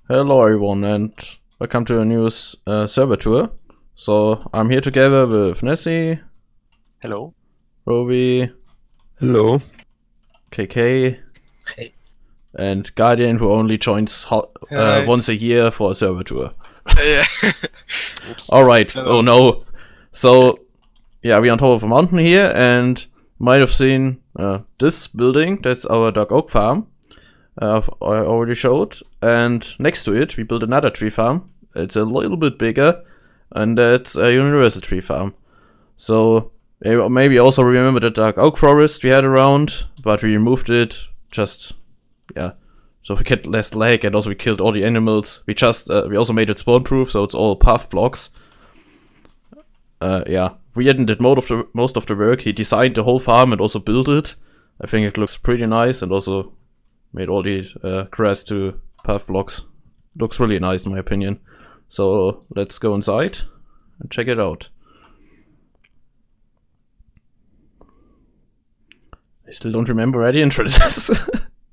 Hello everyone and welcome to a new server tour. So I'm here together with Nessie. Hello. Roby. Hello. KK. Hey. And Guardian, who only joins once a year for a server tour. Yeah. Alright, oh no. So yeah, we're on top of a mountain here and you might have seen this building. That's our Dark Oak farm. I already showed, and next to it we built another tree farm. It's a little bit bigger, and that's a universal tree farm. So maybe also remember the dark oak forest we had around, but we removed it just, yeah, so we get less lag, and also we killed all the animals. We also made it spawn proof, so it's all path blocks. Yeah, Riordan did most of the work. He designed the whole farm and also built it. I think it looks pretty nice, and also made all the grass to path blocks. Looks really nice in my opinion. So let's go inside and check it out. I still don't remember where the entrance is.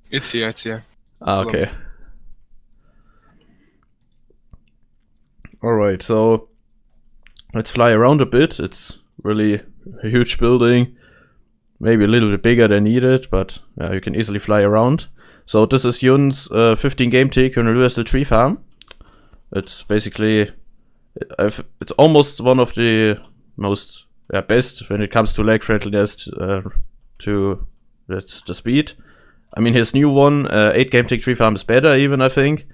It's here. Ah, okay. Alright, so let's fly around a bit. It's really a huge building. Maybe a little bit bigger than needed, but yeah, you can easily fly around. So this is Yun's 15 game tick universal tree farm. It's basically, it's almost one of the most best when it comes to lag friendliness. That's the speed. I mean, his new one, 8 game tick tree farm, is better even, I think.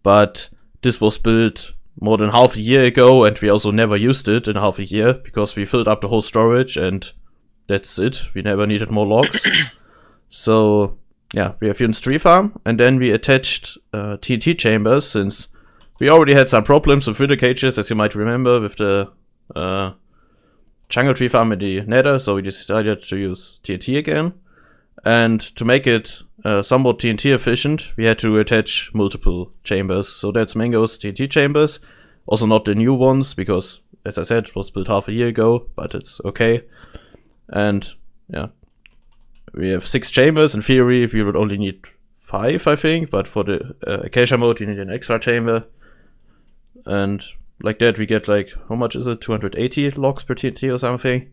But this was built more than half a year ago, and we also never used it in half a year because we filled up the whole storage and that's it. We never needed more logs. So yeah, we have Yun's tree farm, and then we attached TNT chambers since we already had some problems with wither cages, as you might remember, with the jungle tree farm in the nether, so we decided to use TNT again. And to make it somewhat TNT efficient, we had to attach multiple chambers. So that's Mango's TNT chambers, also not the new ones, because as I said, it was built half a year ago, but it's okay. And yeah, we have 6 chambers. In theory, we would only need 5, I think, but for the Acacia mode, you need an extra chamber. And like that, we get like, how much is it? 280 logs per TNT or something.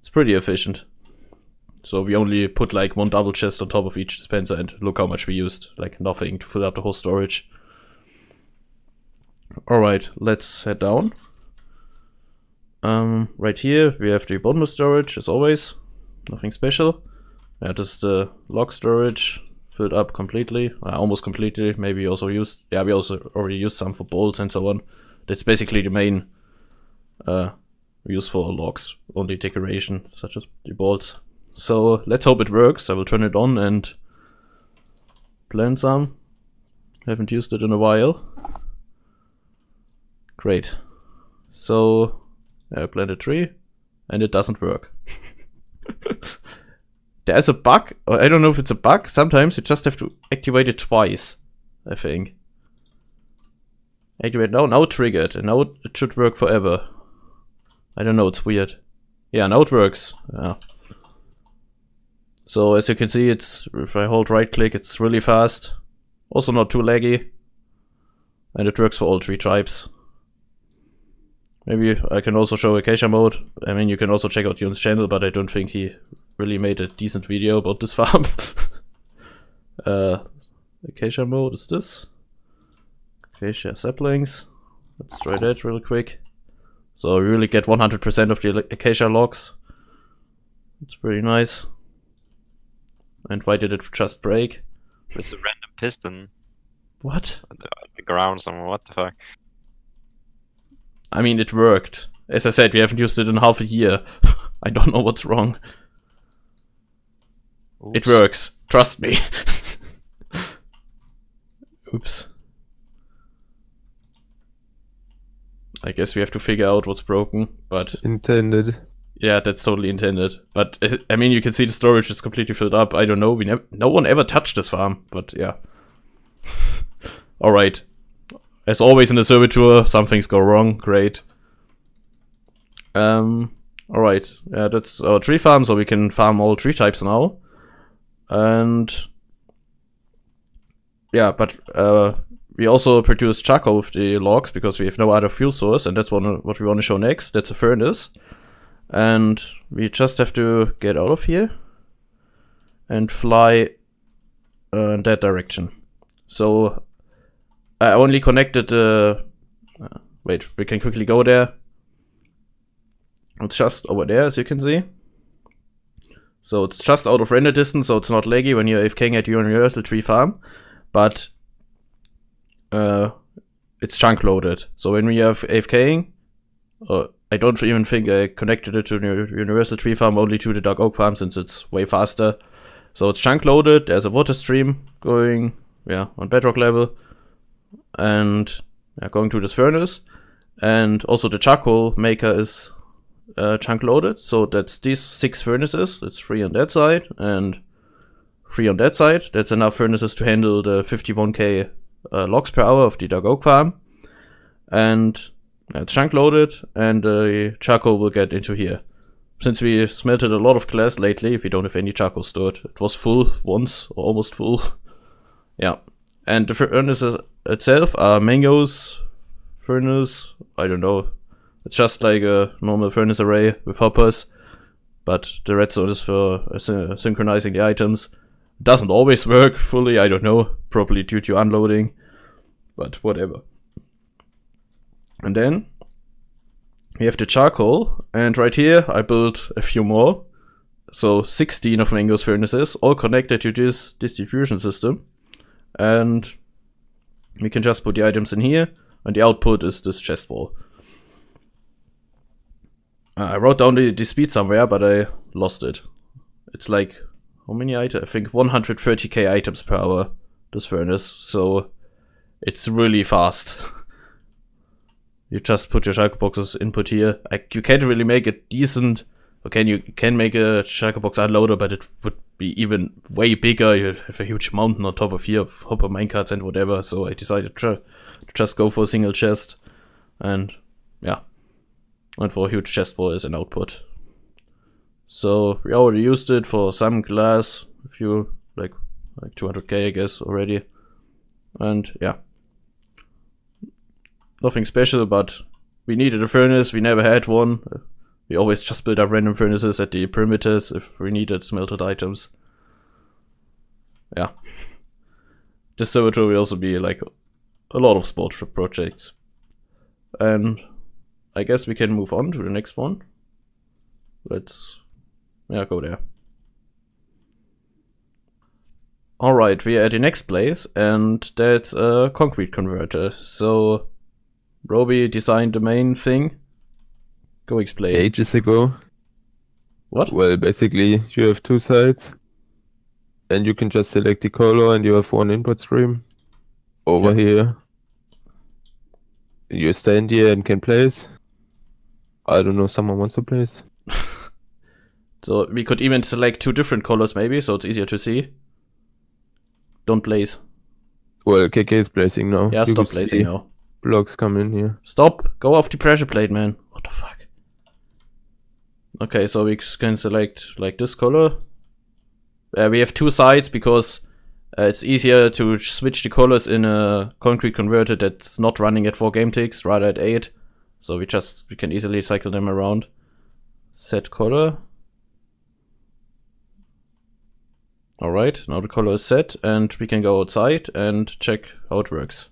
It's pretty efficient. So we only put like 1 double chest on top of each dispenser, and look how much we used. Like nothing to fill up the whole storage. Alright, let's head down. Right here we have the bottomless storage, as always. Nothing special. Yeah, this is the log storage, filled up completely, almost completely. Maybe we also used, we also already used some for bolts and so on. That's basically the main use for logs, only decoration, such as the bolts. So let's hope it works. I will turn it on and plant some. Haven't used it in a while. Great. So I plant a tree, and it doesn't work. There's a bug, or I don't know if it's a bug. Sometimes you just have to activate it twice, I think. Activate now triggered, and now it should work forever. I don't know, it's weird. Yeah, now it works. Yeah. So as you can see, it's, if I hold right click, it's really fast. Also not too laggy. And it works for all 3 types. Maybe I can also show Acacia mode. I mean, you can also check out Yun's channel, but I don't think he really made a decent video about this farm. Acacia mode is this. Acacia saplings. Let's try that real quick. So we really get 100% of the acacia logs. It's pretty nice. And why did it just break? It's a random piston. What? On the ground somewhere, what the fuck? I mean, it worked. As I said, we haven't used it in half a year. I don't know what's wrong. Oops. It works. Trust me. Oops. I guess we have to figure out what's broken, but... Intended. Yeah, that's totally intended. But, I mean, you can see the storage is completely filled up. I don't know, no one ever touched this farm, but yeah. Alright. As always in the server tour, some things go wrong. Great. Alright. Yeah, that's our tree farm, so we can farm all tree types now. And... yeah, but we also produce charcoal with the logs because we have no other fuel source, and that's what we want to show next. That's a furnace. And we just have to get out of here and fly in that direction. So I only connected wait, we can quickly go there. It's just over there, as you can see. So it's just out of render distance, so it's not laggy when you're AFKing at your universal tree farm. But it's chunk loaded. So when we have AFKing, I don't even think I connected it to the universal tree farm, only to the dark oak farm, since it's way faster. So it's chunk loaded. There's a water stream going, on bedrock level, and going to this furnace. And also the charcoal maker is chunk loaded. So that's these 6 furnaces. It's 3 on that side and 3 on that side. That's enough furnaces to handle the 51k logs per hour of the dark oak farm. And it's chunk loaded, and the charcoal will get into here. Since we smelted a lot of glass lately, we don't have any charcoal stored. It was full once, or almost full. Yeah. And the furnace itself are mangoes furnace. I don't know. It's just like a normal furnace array with hoppers. But the redstone is for synchronizing the items. It doesn't always work fully, I don't know. Probably due to unloading. But whatever. And then we have the charcoal, and right here I built a few more. So 16 of mangoes furnaces, all connected to this distribution system. And we can just put the items in here, and the output is this chest wall. I wrote down the speed somewhere, but I lost it. It's like, how many items? I think 130k items per hour, this furnace. So it's really fast. You just put your shulker box's input here. You can't really make a decent... Okay, you can make a shulker box unloader, but it would be even way bigger. You'd have a huge mountain on top of here of hopper minecarts and whatever. So I decided to just go for a single chest. And and for a huge chest wall as an output. So we already used it for some glass. A few, like 200k I guess already. And nothing special, but we needed a furnace, we never had one. We always just build up random furnaces at the perimeters if we needed smelted items. This servertour will also be like a lot of sport projects. And I guess we can move on to the next one. Let's go there. Alright, we are at the next place, and that's a concrete converter. So Roby designed the main thing. Go explain. Ages ago. What? Well, basically you have 2 sides, and you can just select the color, and you have 1 input stream. Over here. You stand here and can place. I don't know, someone wants to place. So we could even select 2 different colors maybe, so it's easier to see. Don't place. Well, KK is placing now. Yeah, stop placing now. Blocks come in here. Stop! Go off the pressure plate, man. What the fuck? Okay, so we can select like this color. We have 2 sides because it's easier to switch the colors in a concrete converter that's not running at 4 game ticks, rather at 8. So we can easily cycle them around. Set color. Alright, now the color is set, and we can go outside and check how it works.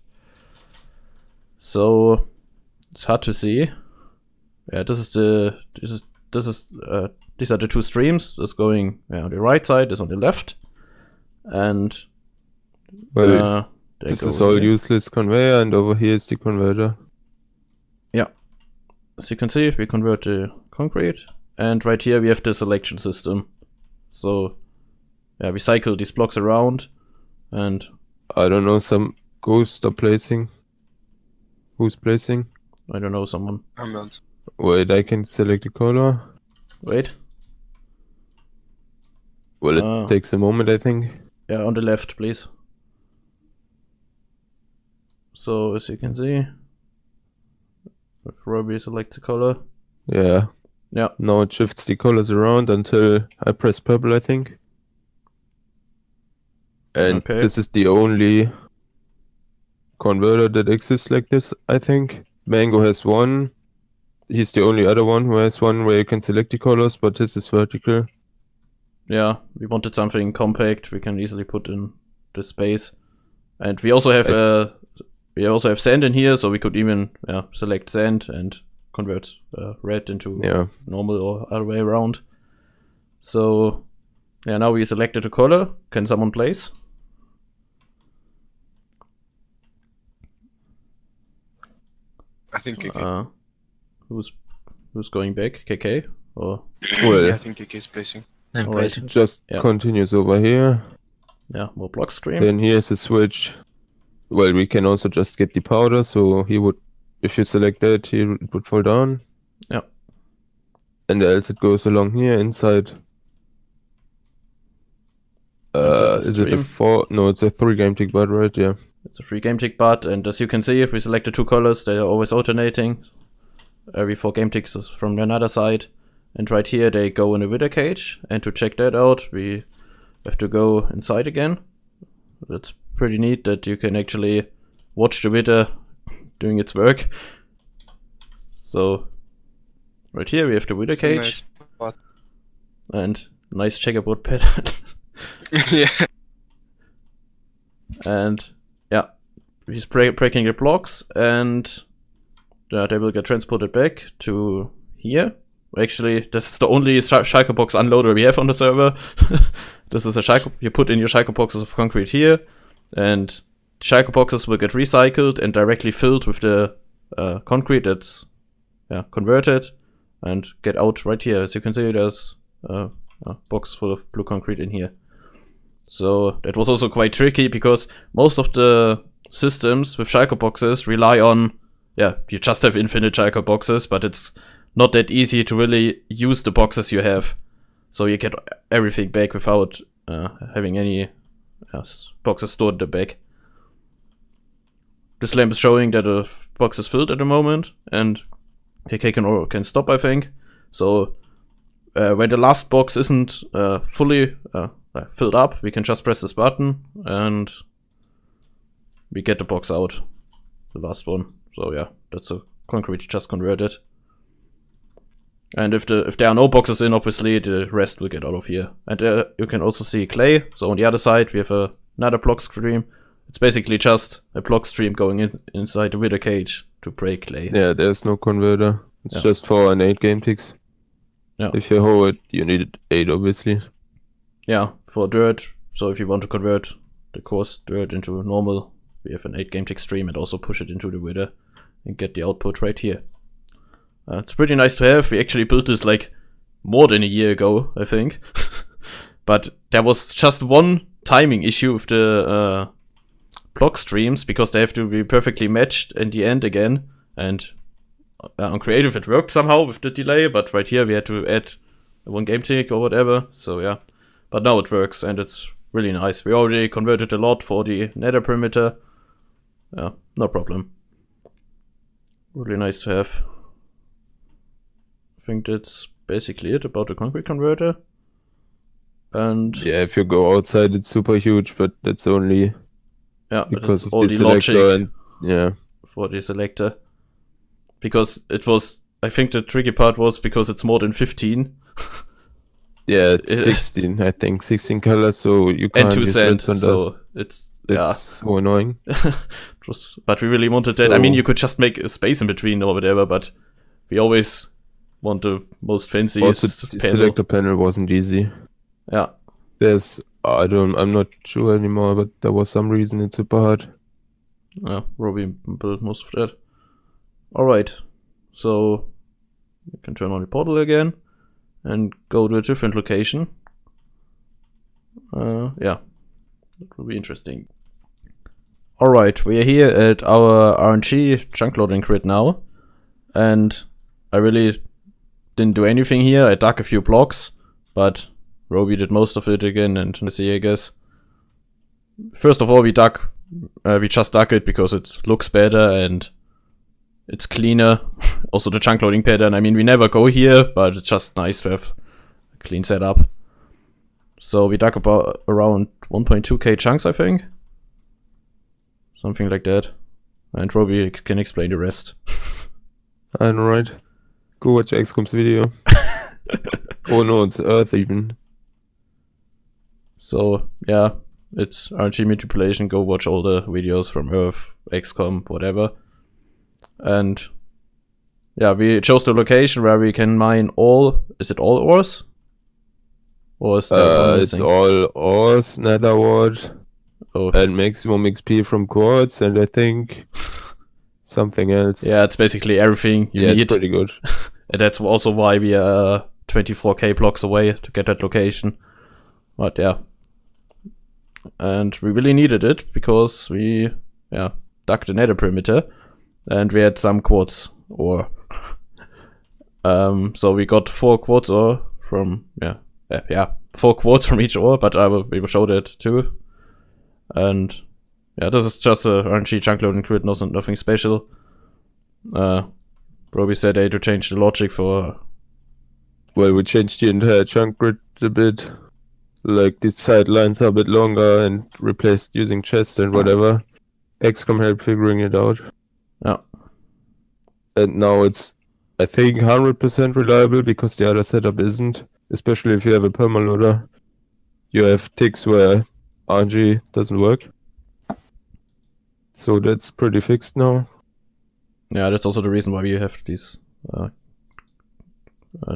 So it's hard to see. These are the 2 streams. That's going on the right side, this on the left. And well, this is all useless conveyor, and over here is the converter. As you can see, we convert the concrete, and right here we have the selection system. So we cycle these blocks around, and I don't know, some ghosts are placing. Who's placing? I don't know, someone. I'm not. Wait, I can select the color. Wait. Well, it takes a moment, I think. Yeah, on the left, please. So as you can see, if Roby selects a color. Yeah. Now it shifts the colors around until I press purple, I think. And this is the only converter that exists like this, I think. Mango has one. He's the only other one who has one where you can select the colors, but this is vertical. Yeah, we wanted something compact we can easily put in the space. And we also have sand in here, so we could even select sand and convert red into normal or other way around. So yeah, now we selected a color. Can someone place? I think KK. Who's going back? KK? Or Well, Yeah, I think KK is placing. I'm Alright. placing. just continues over here. yeah, more block stream. Then here's a switch. Well, we can also just get the powder, so he would, if you select that, it would fall down. Yeah. And else it goes along here inside. Inside the Is it a stream. 4? No, it's a 3 game tick bud, right? Yeah. It's a free game tick bud, and as you can see, if we select the two colors, they are always alternating. Every 4 game ticks is from another side. And right here they go in a wither cage, and to check that out, we have to go inside again. That's pretty neat that you can actually watch the wither doing its work. So right here we have the wither It's a cage nice spot. and nice checkerboard pattern. Yeah. And yeah, he's breaking the blocks, and they will get transported back to here. Actually, this is the only shulker box unloader we have on the server. This is a shulker, you put in your shulker boxes of concrete here, and shulker boxes will get recycled and directly filled with the concrete that's converted, and get out right here. As you can see, there's a box full of blue concrete in here. So that was also quite tricky, because most of the systems with shulker boxes rely on, you just have infinite shulker boxes, but it's not that easy to really use the boxes you have. So you get everything back without having any boxes stored in the back. This lamp is showing that the box is filled at the moment, and KK can stop, I think. So when the last box isn't fully filled up, we can just press this button and we get the box out, the last one. So yeah, that's a concrete just converted. And if there are no boxes in, obviously the rest will get out of here. And you can also see clay. So on the other side we have another block stream. It's basically just a block stream going inside the wither cage to break clay. Yeah, there's no converter. It's just for an 8 game ticks. Yeah. If you hold it, you need 8, obviously. Yeah, for dirt. So if you want to convert the coarse dirt into normal, we have an 8 game tick stream, and also push it into the wither and get the output right here. It's pretty nice to have. We actually built this like more than a year ago, I think. But there was just one timing issue with the block streams, because they have to be perfectly matched in the end again. And on creative it worked somehow with the delay, but right here we had to add 1 game tick or whatever. So yeah, but now it works and it's really nice. We already converted a lot for the nether perimeter. No problem. Really nice to have. I think that's basically it about the concrete converter. And Yeah, if you go outside, it's super huge, but that's only because of all the the selector logic and for the selector. Because it was, I think the tricky part was because it's more than 15. yeah, it's 16, I think, 16 colors, so you can't And 2 use cent, reds on so dust. it's so annoying. but we really wanted that. I So- mean, you could just make a space in between or whatever, but we always want the most fancy Also, the panel. selector panel wasn't easy. Yeah. There's, I'm not sure anymore, but there was some reason it's super hard. Robbie built most of that. Alright, so we can turn on the portal again and go to a different location. Yeah, that will be interesting. Alright, we are here at our RNG chunk loading grid now, and I really didn't do anything here. I dug a few blocks, but Robbie did most of it again, and let's see, I guess. First of all, we just dug it because it looks better and it's cleaner. Also the chunk loading pattern, I mean, we never go here, but it's just nice to have a clean setup. So we dug about around 1.2k chunks, I think. Something like that. and Robbie can explain the rest. I know, right? Go watch XCOM's video. Oh no, it's Earth even. So yeah, it's RNG manipulation. Go watch all the videos from Earth, XCOM, whatever. And yeah, we chose the location where we can mine all. Is it all ores? Or is there one It's missing? all ores, nether wart, Oh. and maximum XP from quartz, and I think something else. Yeah, it's basically everything you yeah, need. it's pretty good. And that's also why we are 24k blocks away to get that location. But yeah. And we really needed it because we dug the nether perimeter and we had some quartz ore. So we got 4 quartz ore from 4 quartz from each ore, but we will show that too. And yeah, this is just a RNG chunk loading grid, nothing special. Robbie said they had to change the logic for. Well, we changed the entire chunk grid a bit. Like these side lines are a bit longer and replaced using chests and whatever. XCOM helped figuring it out. Yeah. And now it's, I think, 100% reliable because the other setup isn't. Especially if you have a permaloader. You have ticks where RNG doesn't work. So that's pretty fixed now. Yeah, that's also the reason why we have these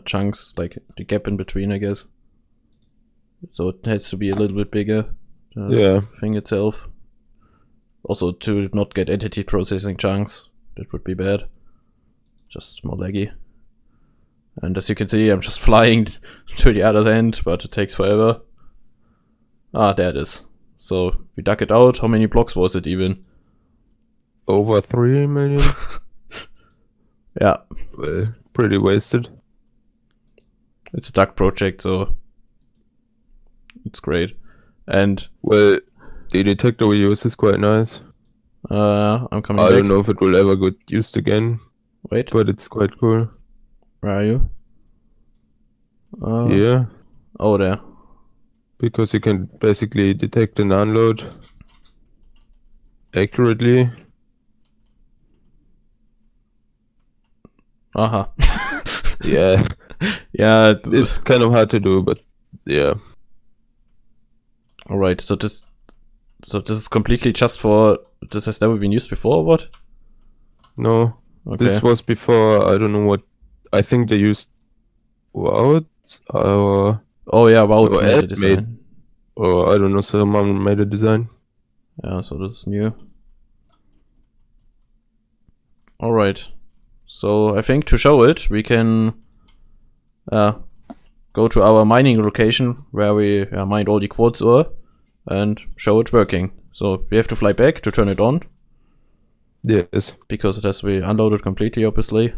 chunks, like the gap in between, I guess. So it has to be a little bit bigger, Yeah. thing itself. Also to not get entity processing chunks, that would be bad. Just more laggy. And as you can see, I'm just flying to the other end, but it takes forever. Ah, there it is. So we dug it out. How many blocks was it even? Over 3 million. Yeah, Well, pretty wasted. it's a dug project, so it's great. And Well, the detector we use is quite nice. I'm coming I back. don't know if it will ever get used again, Wait, but it's quite cool. where are you? Yeah, Oh, there. because you can basically detect an unload accurately. Aha. Yeah, Yeah. it's kind of hard to do, but yeah. All right. So this is completely just for. This has never been used before. Or what? No, Okay. this was before, I don't know what, I think they used Wout, or Oh yeah. Wow. or Made the Ed design. or I don't know, someone made a design. Yeah. So this is new. All right. So I think to show it, we can go to our mining location where we mined all the quartz ore and show it working. So we have to fly back to turn it on Yes. because it has to be unloaded completely, obviously.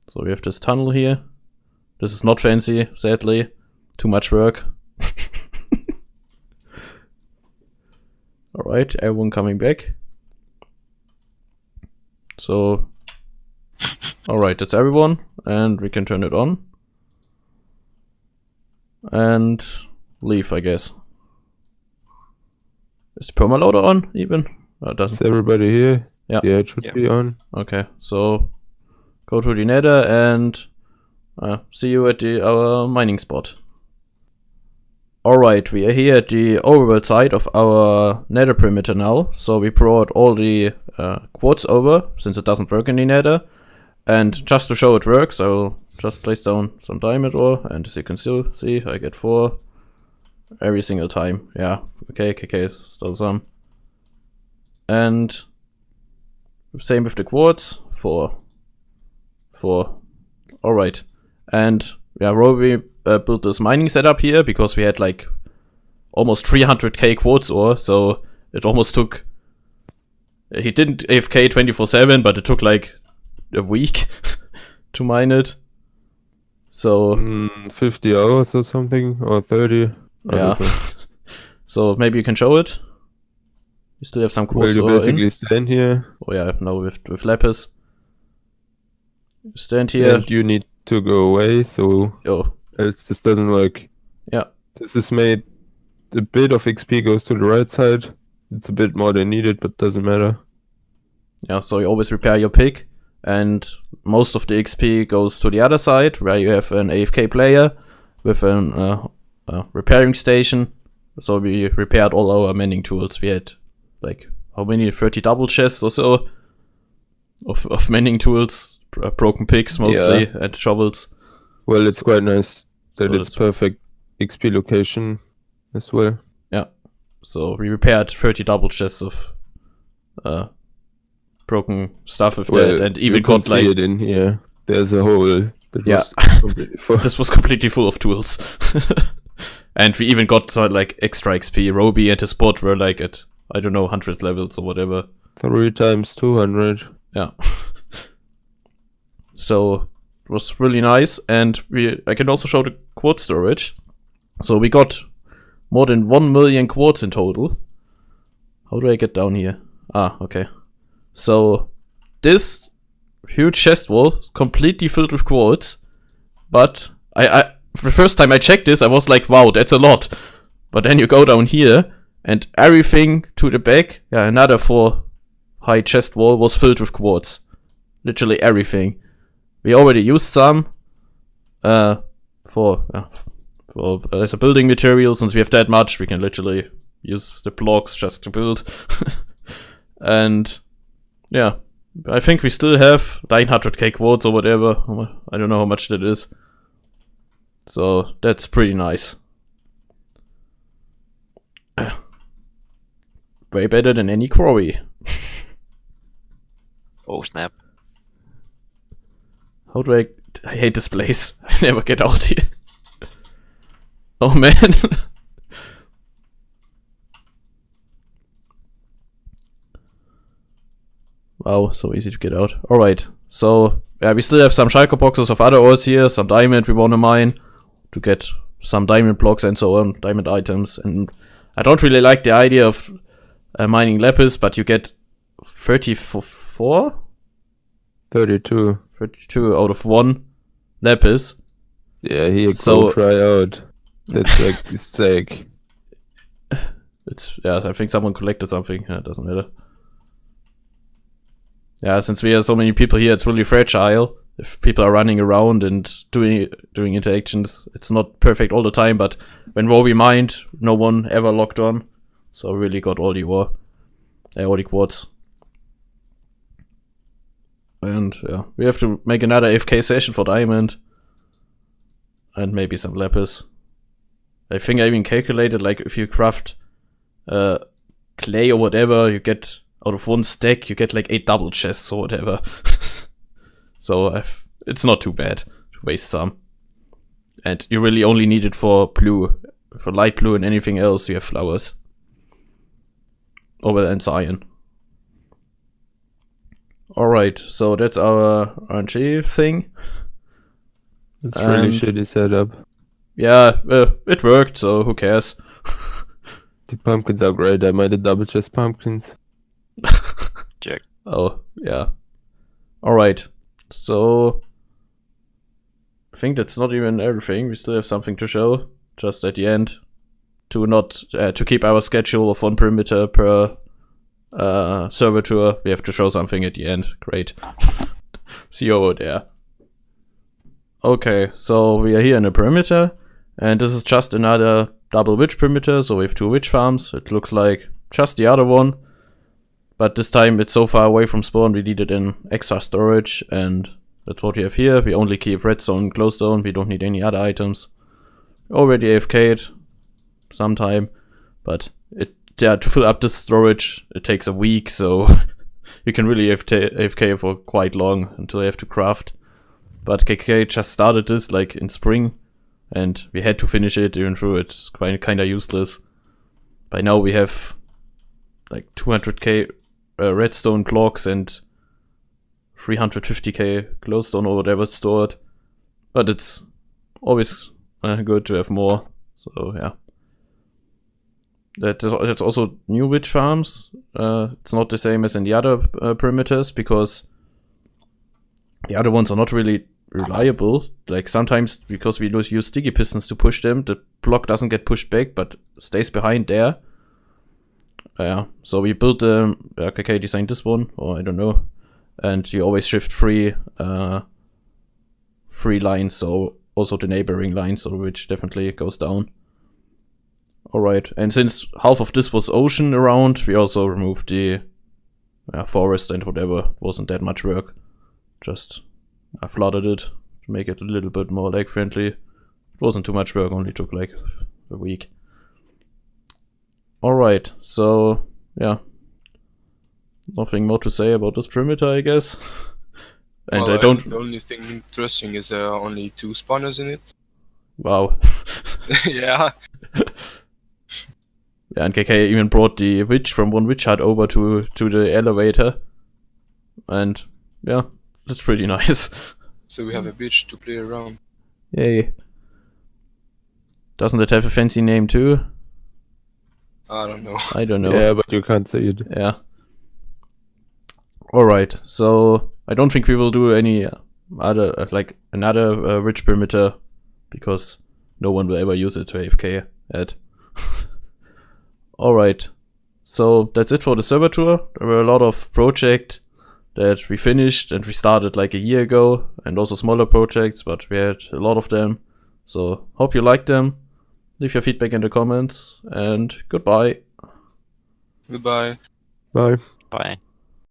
So we have this tunnel here. This is not fancy, sadly. Too much work. Alright, everyone coming back. So, alright, that's everyone, and we can turn it on. And leave, I guess. Is the permaloader on, even? Oh, it Is doesn't. everybody here? Yeah. Yeah, it should Yeah. be on. Okay, so go to the nether and see you at our mining spot. Alright, we are here at the overworld side of our nether perimeter now. So we brought all the quartz over, since it doesn't work in the nether. And just to show it works, I will just place down some diamond ore. And as you can still see, I get 4 every single time. Yeah, okay, still some. And same with the quartz, 4. Alright. And yeah, Robbie built this mining setup here because we had like almost 300k quartz ore, so it almost took. He didn't AFK 24/7, but it took like a week to mine it. So 50 hours or something, or 30. I yeah. don't know. So maybe you can show it. You still have some Well, quartz you ore basically in. stand here, Oh yeah, no, with lapis. You stand here. and you need to go away, so Oh else this doesn't work. yeah. This is made, a bit of XP goes to the right side. It's a bit more than needed, but doesn't matter. Yeah, so you always repair your pick, and most of the XP goes to the other side, where you have an AFK player with a repairing station. So we repaired all our mending tools. We had like how many? 30 double chests or so of mending tools, broken picks mostly, and shovels. Well, it's quite nice that it's perfect XP location as well. Yeah. So we repaired 30 double chests of broken stuff with that, and even got see like it in here. There's a hole that was completely full. This was completely full of tools. And we even got like extra XP. Roby and his bot were like at, I don't know, 100 levels or whatever. 3 times 200. Yeah. So it was really nice, and I can also show the quartz storage. So we got more than 1 million quartz in total. How do I get down here? Ah, okay. So this huge chest wall is completely filled with quartz, but I the first time I checked this, I was like, wow, that's a lot. But then you go down here, and everything to the back, another 4 high chest wall was filled with quartz. Literally everything. We already used some for as a building material. Since we have that much, we can literally use the blocks just to build. And yeah, I think we still have 900k quartz or whatever. I don't know how much that is. So that's pretty nice. Way better than any quarry. Oh snap. How do I hate this place. I never get out here. Oh man. Wow, so easy to get out. Alright, so yeah, we still have some shulker boxes of other ores here, some diamond we want to mine to get some diamond blocks and so on, diamond items. And I don't really like the idea of mining lapis, but you get 32 out of 1 lapis. Yeah, here, so, go try out. That's like the sake. It's, yeah, I think someone collected something. Yeah, it doesn't matter. Yeah, since we have so many people here, it's really fragile. If people are running around and doing interactions, it's not perfect all the time, but when we mined, no one ever logged on. So we really got all the ore, all the quartz. And yeah, we have to make another AFK session for diamond. And maybe some lapis. I think I even calculated, like, if you craft clay or whatever, you get, out of 1 stack, you get like 8 double chests or whatever. So it's not too bad to waste some. And you really only need it for blue. For light blue and anything else, you have flowers. Oh, well, and cyan. Alright, so that's our RNG thing. It's really shitty setup. Yeah, it worked, so who cares? The pumpkins are great. I made a double chest pumpkins. Check. Oh, yeah. Alright, so I think that's not even everything. We still have something to show just at the end. To keep our schedule of 1 perimeter per server tour, we have to show something at the end. Great. See you over there. Okay, so we are here in a perimeter, and this is just another double witch perimeter, so we have 2 witch farms. It looks like just the other one, but this time it's so far away from spawn we needed an extra storage, and that's what we have here. We only keep redstone and glowstone, we don't need any other items. Already AFK'd sometime, but to fill up this storage it takes a week, so you can really AFK for quite long until you have to craft. But KK just started this like in spring, and we had to finish it even though it's kinda useless. By now we have like 200k redstone blocks and 350k glowstone or whatever stored. But it's always good to have more, so yeah. That's also new witch farms. It's not the same as in the other perimeters, because the other ones are not really reliable. Like sometimes, because we use sticky pistons to push them, the block doesn't get pushed back but stays behind there. Yeah, so we built KK designed this one, or I don't know, and you always shift three lines, so also the neighboring line, so which definitely goes down. Alright, and since half of this was ocean around, we also removed the forest and whatever. Wasn't that much work. Just I flooded it to make it a little bit more lake friendly. It wasn't too much work, only took like a week. Alright, so yeah. Nothing more to say about this perimeter, I guess. And Well, I don't. The only thing interesting is there are only 2 spawners in it. Wow. Yeah. Yeah, and KK even brought the witch from one witch hut over to the elevator. And yeah, that's pretty nice. So we have a bitch to play around. Yay. Doesn't it have a fancy name too? I don't know. I don't know. Yeah, but you can't say it. Yeah. Alright, so I don't think we will do any other, like another rich perimeter, because no one will ever use it to AFK at. Alright, so that's it for the server tour. There were a lot of projects that we finished and we started like a year ago, and also smaller projects, but we had a lot of them. So hope you liked them. Leave your feedback in the comments, and goodbye. Goodbye. Bye. Bye.